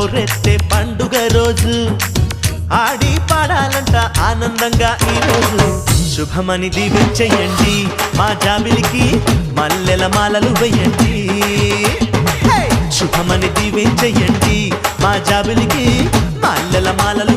హోరెత్తే పండుగ రోజు ఆడి పాడాలంట ఆనందంగా ఈ రోజు శుభమని దీవించేయండి మా జాబిలికి మల్లెల మాలలు వేయండి శుభమని దీవించేయండి మా జాబిలికి మల్లెల మాలలు